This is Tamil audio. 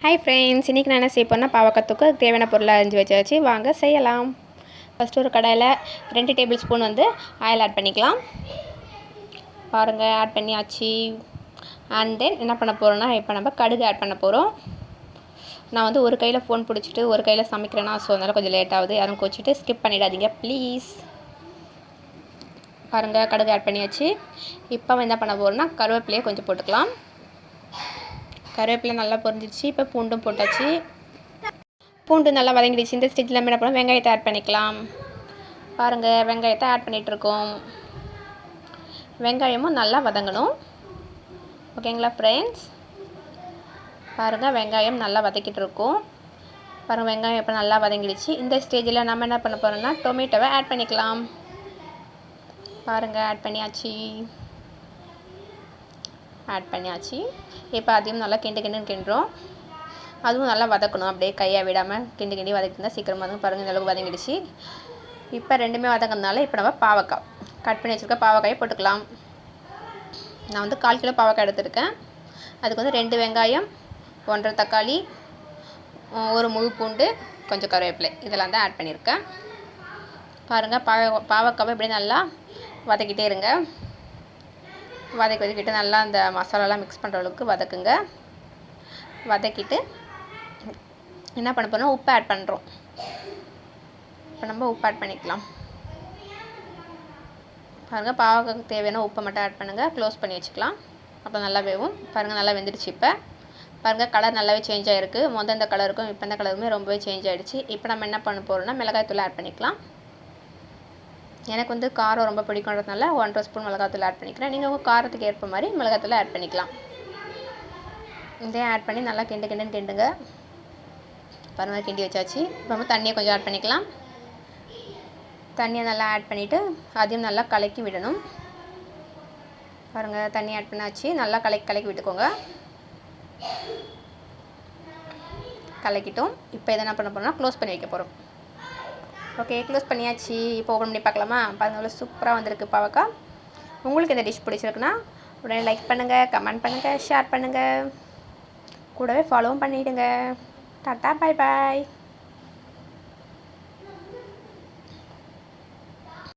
ஹாய் ஃப்ரெண்ட்ஸ், இன்றைக்கி நான் என்ன செய்ய போகிறேன்னா பாவக்காய்க்கு தேவையான பொருளை அரிஞ்சு வச்சாச்சு. வாங்க செய்யலாம். ஃபஸ்ட்டு ஒரு கடாயில் 2 டேபிள் ஸ்பூன் ஆயில் ஆட் பண்ணிக்கலாம். பாருங்கள், ஆட் பண்ணியாச்சு. அண்ட் தென் என்ன பண்ண போகிறோன்னா, இப்போ நம்ம கடுகு ஆட் பண்ண போகிறோம். நான் ஒரு கையில் ஃபோன் பிடிச்சிட்டு ஒரு கையில் சமைக்கிறேன்னா, ஸோ அதனால் கொஞ்சம் லேட் ஆகுது. யாரும் கோச்சிட்டு ஸ்கிப் பண்ணிடாதீங்க ப்ளீஸ். பாருங்கள், கடுகு ஆட் பண்ணியாச்சு. இப்போ என்ன பண்ண போகிறோன்னா, கருவேப்பிலையை கொஞ்சம் போட்டுக்கலாம். கருவேப்பிலை நல்லா பொரிஞ்சிடுச்சு. இப்போ பூண்டும் போட்டாச்சு. பூண்டு நல்லா வதங்கிடுச்சு. இந்த ஸ்டேஜில் நம்ம என்ன பண்ணோம், வெங்காயத்தை ஆட் பண்ணிக்கலாம். பாருங்கள், வெங்காயத்தை ஆட் பண்ணிகிட்ருக்கோம். வெங்காயமும் நல்லா வதங்கணும். ஓகேங்களா ஃப்ரெண்ட்ஸ்? பாருங்கள், வெங்காயம் நல்லா வதக்கிட்டு இருக்கோம். பாருங்கள், வெங்காயம் இப்போ நல்லா வதங்கிடுச்சு. இந்த ஸ்டேஜில் நம்ம என்ன பண்ண போகிறோம்னா, டொமேட்டோவை ஆட் பண்ணிக்கலாம். பாருங்கள், ஆட் பண்ணியாச்சு. இப்போ அதையும் நல்லா கிண்டுறோம். அதுவும் நல்லா வதக்கணும். அப்படியே கையை விடாமல் கிண்டி வதக்கினா சீக்கிரமாக வந்து பாருங்கள், இந்த அளவுக்கு வதங்கிடுச்சு. இப்போ ரெண்டுமே வதங்கினால இப்போ நம்ம பாவக்காய் கட் பண்ணி வச்சுருக்க பாவக்காயை போட்டுக்கலாம். நான் 1/4 கிலோ பாவக்காய் எடுத்துருக்கேன். அதுக்கு 2 வெங்காயம், 1.5 தக்காளி, ஒரு முழு பூண்டு, கொஞ்சம் கருவேப்பிலை, இதெல்லாம் தான் ஆட் பண்ணியிருக்கேன். பாருங்கள், பாவக்காவை இப்படியே நல்லா வதக்கிட்டே இருங்க. வதக்கிட்டு நல்லா அந்த மசாலாலாம் மிக்ஸ் பண்ணுற அளவுக்கு வதக்குங்க. வதக்கிட்டு என்ன பண்ண போகிறோம், உப்பு ஆட் பண்ணுறோம். இப்போ நம்ம உப்பு ஆட் பண்ணிக்கலாம். பாருங்கள், பாவக்காய்க்கு தேவையான உப்பை மட்டும் ஆட் பண்ணுங்கள். க்ளோஸ் பண்ணி வச்சுக்கலாம். அப்போ நல்லா வேகும். பாருங்கள், நல்லா வெந்துடுச்சு. இப்போ பாருங்கள், கலர் நல்லாவே சேஞ்ச் ஆகிருக்கு. இந்த கலருக்கும் இப்போ இந்த கலருமே ரொம்பவே சேஞ்ச் ஆகிடுச்சு. இப்போ நம்ம என்ன பண்ண போகிறோம்னா, மிளகாய்த்தூள் ஆட் பண்ணிக்கலாம். எனக்கு காரம் ரொம்ப பிடிக்குன்றதுனால 1.5 ஸ்பூன் மிளகாத்தூள் ஆட் பண்ணிக்கிறேன். நீங்கள் உங்கள் காரத்துக்கு ஏற்ப மாதிரி மிளகாத்தூள் ஆட் பண்ணிக்கலாம். இதையும் ஆட் பண்ணி நல்லா கிண்டுங்க. பாருங்கள், கிண்டி வச்சாச்சு. இப்போ நம்ம தண்ணியை கொஞ்சம் ஆட் பண்ணிக்கலாம். தண்ணியை நல்லா ஆட் பண்ணிவிட்டு அதையும் நல்லா கலக்கி விடணும். பாருங்கள், தண்ணி ஆட் பண்ணாச்சு. நல்லா கலக்கி விட்டுக்கோங்க. கலக்கிட்டோம். இப்போ இதை என்ன பண்ண போகிறோம்னா, க்ளோஸ் பண்ணி வைக்க போகிறோம். ஓகே, க்ளோஸ் பண்ணியாச்சு. இப்போ ஓப்பன் பண்ணி பார்க்கலாமா? பாருங்கள், அவ்வளோ சூப்பராக வந்திருக்கு பாவக்காய். உங்களுக்கு இந்த டிஷ் பிடிச்சிருக்குன்னா உடனே லைக் பண்ணுங்கள், கமெண்ட் பண்ணுங்கள், ஷேர் பண்ணுங்கள், கூடவே ஃபாலோவும் பண்ணிவிடுங்க. டாட்டா, பாய் பாய்.